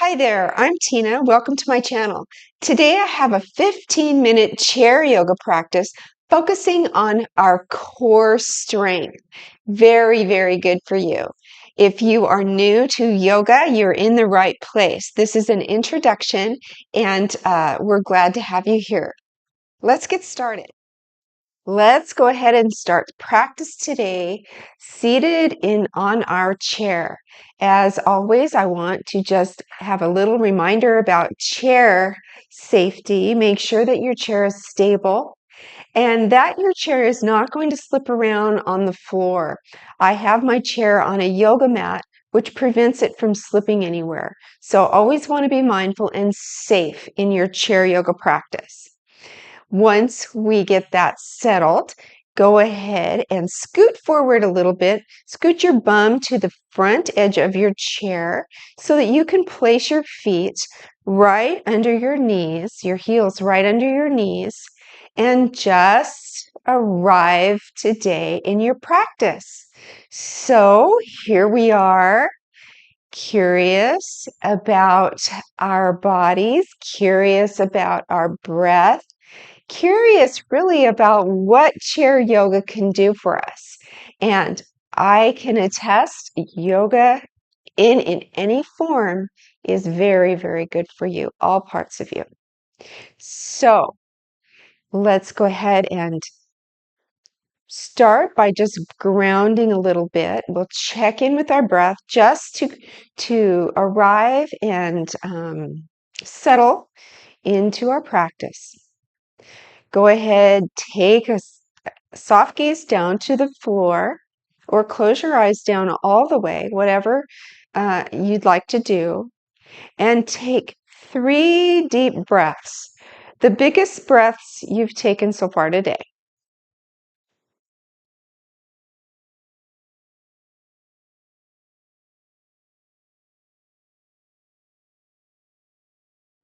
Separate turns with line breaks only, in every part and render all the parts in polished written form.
Hi there, I'm Tina. Welcome to my channel. Today I have a 15-minute chair yoga practice focusing on our core strength. Very, very good for you. If you are new to yoga, you're in the right place. This is an introduction and we're glad to have you here. Let's get started. Let's go ahead and start practice today seated on our chair. As always, I want to just have a little reminder about chair safety. Make sure that your chair is stable and that your chair is not going to slip around on the floor. I have my chair on a yoga mat, which prevents it from slipping anywhere. So always want to be mindful and safe in your chair yoga practice. Once we get that settled, go ahead and scoot forward a little bit. Scoot your bum to the front edge of your chair so that you can place your feet right under your knees, your heels right under your knees, and just arrive today in your practice. So here we are, curious about our bodies, curious about our breath, curious really about what chair yoga can do for us. And I can attest yoga in any form is very, very good for you, all parts of you. So let's go ahead and start by just grounding a little bit. We'll check in with our breath just to arrive and settle into our practice. Go ahead, take a soft gaze down to the floor or close your eyes down all the way, whatever you'd like to do, and take 3 deep breaths, the biggest breaths you've taken so far today.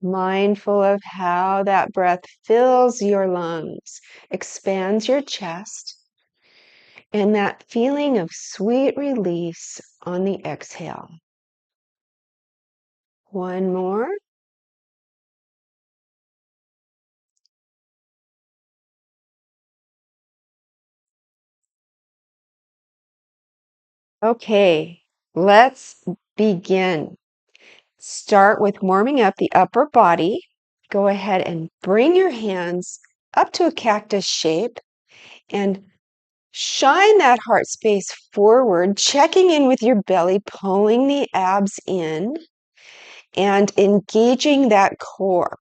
Mindful of how that breath fills your lungs, expands your chest, and that feeling of sweet release on the exhale. One more. Okay, let's begin. Start with warming up the upper body. Go ahead and bring your hands up to a cactus shape and shine that heart space forward, checking in with your belly, pulling the abs in and engaging that core.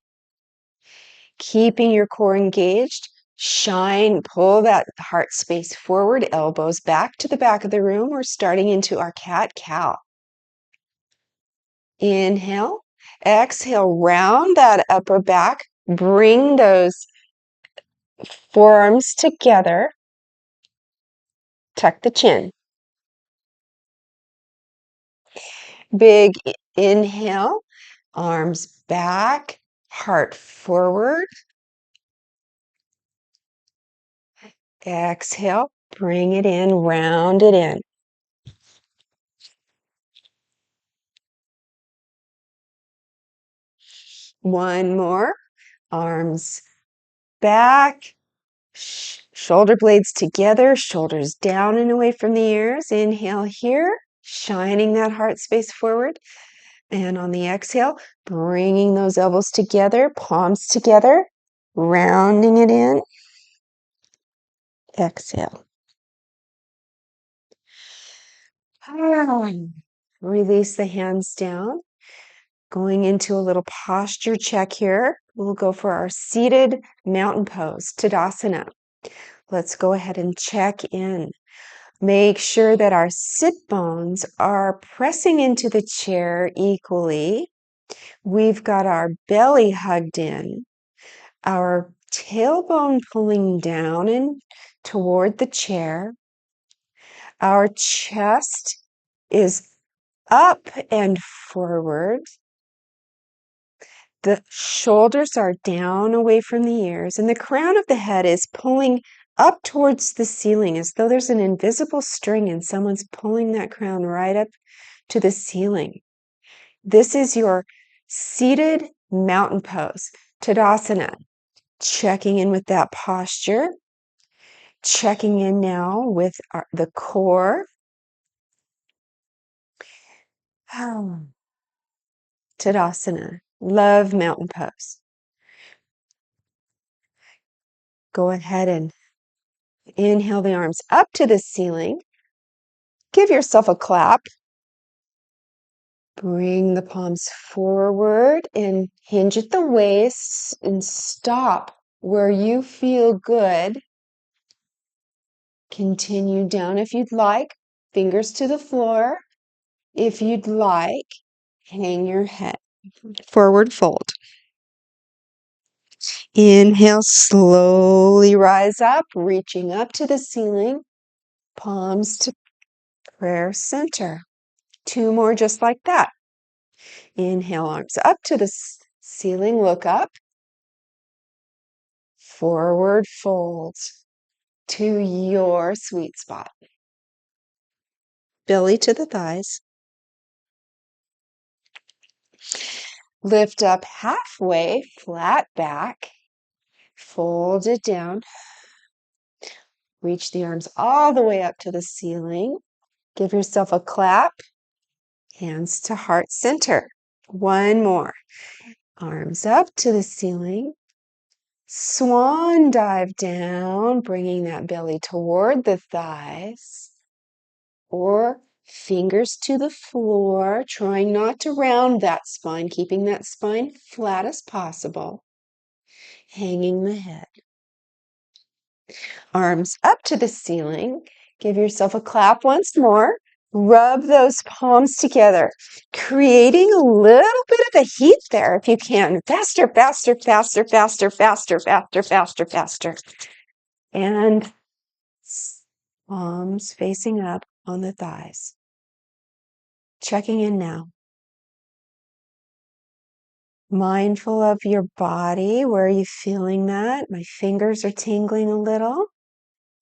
Keeping your core engaged, shine, pull that heart space forward, elbows back to the back of the room. We're starting into our cat-cow. Inhale, exhale, round that upper back, bring those forearms together, tuck the chin. Big inhale, arms back, heart forward. Exhale, bring it in, round it in. One more, arms back, shoulder blades together, shoulders down and away from the ears. Inhale here, shining that heart space forward. And on the exhale, bringing those elbows together, palms together, rounding it in. Exhale. Release the hands down. Going into a little posture check here. We'll go for our seated mountain pose, Tadasana. Let's go ahead and check in. Make sure that our sit bones are pressing into the chair equally. We've got our belly hugged in, our tailbone pulling down and toward the chair. Our chest is up and forward. The shoulders are down away from the ears, and the crown of the head is pulling up towards the ceiling as though there's an invisible string and someone's pulling that crown right up to the ceiling. This is your Seated mountain pose, Tadasana. Checking in with that posture. Checking in now with the core. Tadasana. Love mountain pose. Go ahead and inhale the arms up to the ceiling. Give yourself a clap. Bring the palms forward and hinge at the waist and stop where you feel good. Continue down if you'd like. Fingers to the floor. If you'd like, hang your head. Forward fold. Inhale, slowly rise up, reaching up to the ceiling. Palms to prayer center. 2 more just like that. Inhale, arms up to the ceiling, look up. Forward fold to your sweet spot. Belly to the thighs. Lift up halfway, flat back. Fold it down. Reach the arms all the way up to the ceiling. Give yourself a clap. Hands to heart center. 1 more. Arms up to the ceiling. Swan dive down, bringing that belly toward the thighs. Or fingers to the floor, trying not to round that spine, keeping that spine flat as possible. Hanging the head. Arms up to the ceiling. Give yourself a clap once more. Rub those palms together, creating a little bit of a heat there if you can. Faster, faster, faster, faster, faster, faster, faster, faster. And palms facing up on the thighs. Checking in now. Mindful of your body. Where are you feeling that? My fingers are tingling a little.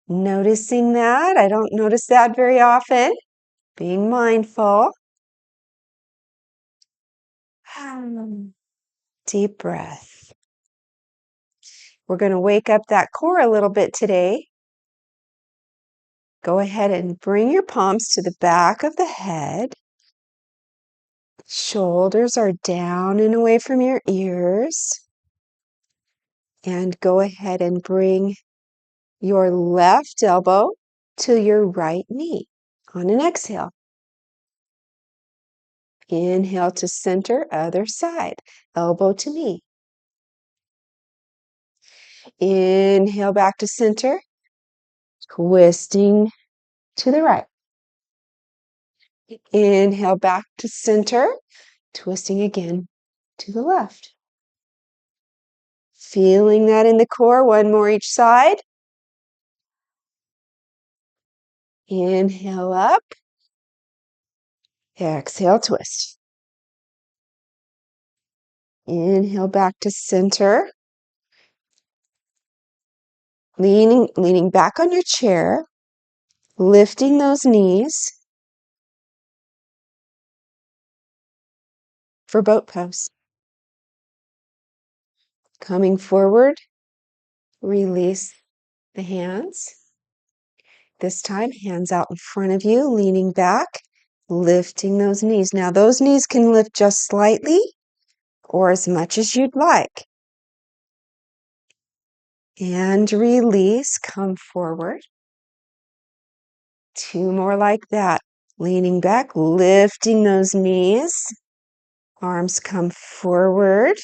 Noticing that. I don't notice that very often. Being mindful. Deep breath. We're going to wake up that core a little bit today. Go ahead and bring your palms to the back of the head. Shoulders are down and away from your ears. And go ahead and bring your left elbow to your right knee on an exhale. Inhale to center, other side, elbow to knee. Inhale back to center, twisting to the right. Inhale back to center, twisting again to the left. Feeling that in the core, 1 more each side. Inhale up. Exhale, twist. Inhale back to center. Leaning back on your chair. Lifting those knees for boat pose. Coming forward, release the hands. This time, hands out in front of you, leaning back, lifting those knees. Now, those knees can lift just slightly or as much as you'd like. And release, come forward. 2 more like that. Leaning back, lifting those knees. Arms come forward.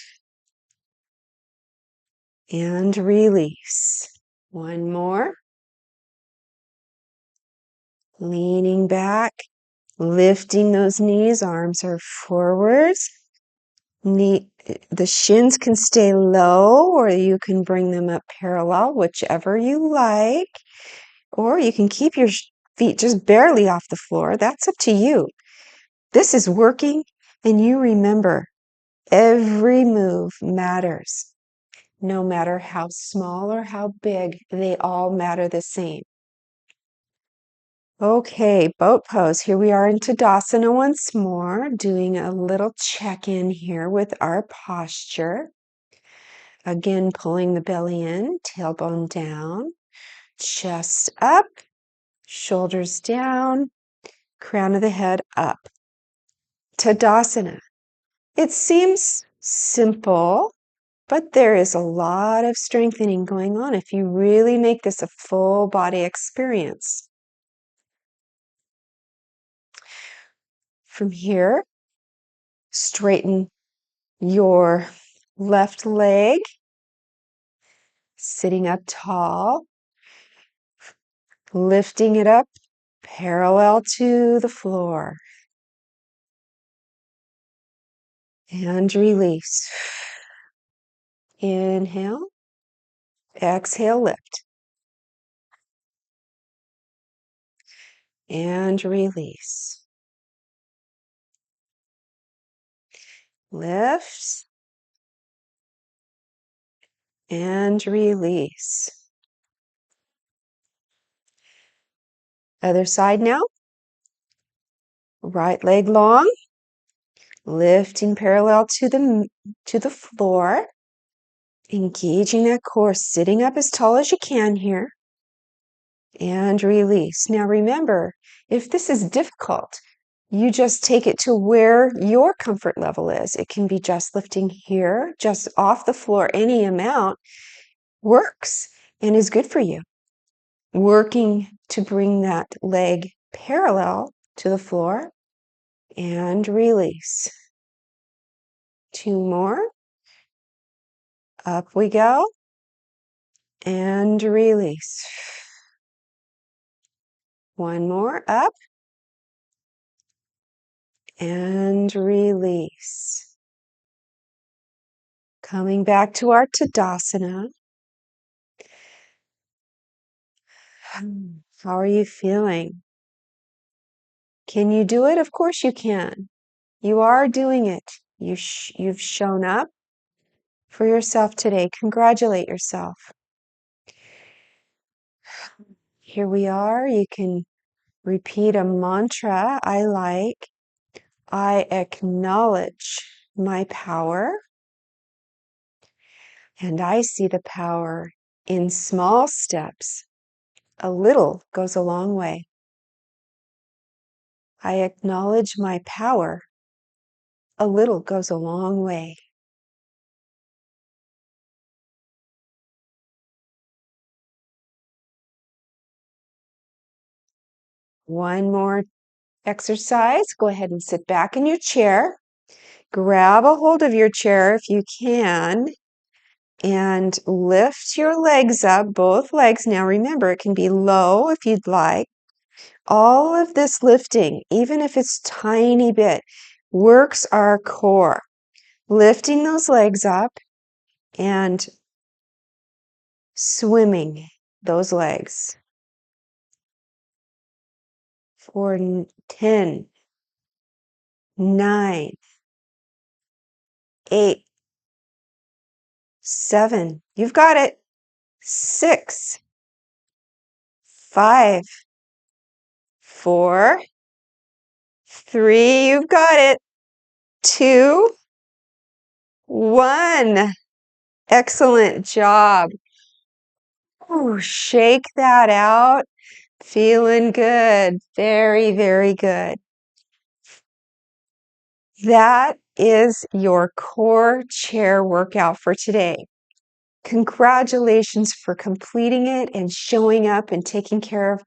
And release. 1 more. Leaning back, lifting those knees. Arms are forward. The shins can stay low, or you can bring them up parallel, whichever you like. Or you can keep your feet just barely off the floor. That's up to you. This is working, and you remember, every move matters. No matter how small or how big, they all matter the same. Okay, boat pose. Here we are in Tadasana once more, doing a little check-in here with our posture. Again, pulling the belly in, tailbone down, chest up, shoulders down, crown of the head up. Tadasana. It seems simple, but there is a lot of strengthening going on if you really make this a full body experience. From here, straighten your left leg, sitting up tall, lifting it up parallel to the floor. And release. Inhale, exhale, lift. And release. Lift and release. Other side now. Right leg long, lifting parallel to the floor. Engaging that core, sitting up as tall as you can here. And release. Now remember, if this is difficult, you just take it to where your comfort level is. It can be just lifting here, just off the floor. Any amount works and is good for you. Working to bring that leg parallel to the floor and release. Two more. Up we go and release. One more. Up and release. Coming back to our Tadasana. How are you feeling? Can you do it? Of course you can. You are doing it. You've shown up for yourself today. Congratulate yourself. Here we are. You can repeat a mantra I like. I acknowledge my power, and I see the power in small steps. A little goes a long way. I acknowledge my power. A little goes a long way. One more exercise. Go ahead and sit back in your chair. Grab a hold of your chair if you can and lift your legs up, both legs. Now remember, it can be low if you'd like. All of this lifting, even if it's tiny bit, works our core. Lifting those legs up and swimming those legs for 10, 9, 8, 7. You've got it. 6, 5, 4, 3. You've got it. 2, 1. Excellent job. Ooh, shake that out. Feeling good. Very, very good. That is your core chair workout for today. Congratulations for completing it and showing up and taking care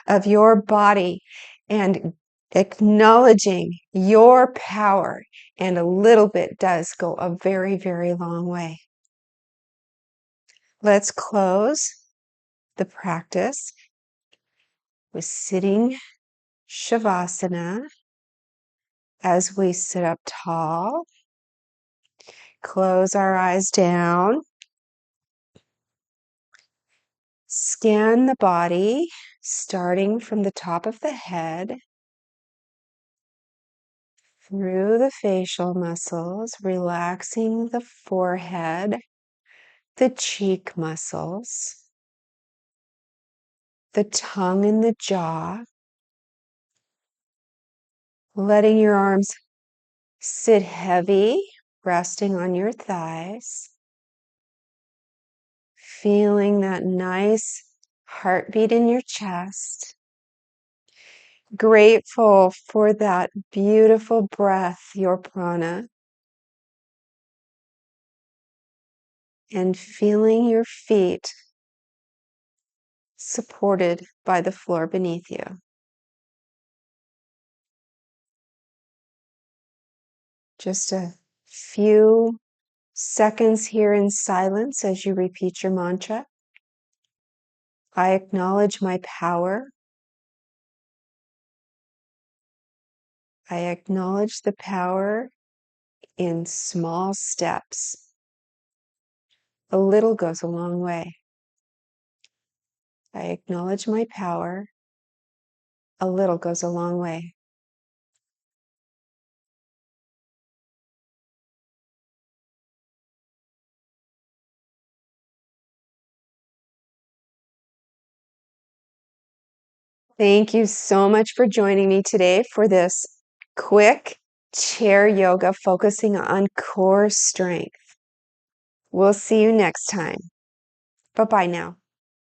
of your body and acknowledging your power. And a little bit does go a very, very long way. Let's close the practice with sitting Shavasana as we sit up tall. Close our eyes down. Scan the body, starting from the top of the head, through the facial muscles, relaxing the forehead, the cheek muscles, the tongue and the jaw, letting your arms sit heavy, resting on your thighs, feeling that nice heartbeat in your chest. Grateful for that beautiful breath, your prana, and feeling your feet supported by the floor beneath you. Just a few seconds here in silence as you repeat your mantra. I acknowledge my power. I acknowledge the power in small steps. A little goes a long way. I acknowledge my power. A little goes a long way. Thank you so much for joining me today for this quick chair yoga focusing on core strength. We'll see you next time. Bye-bye now.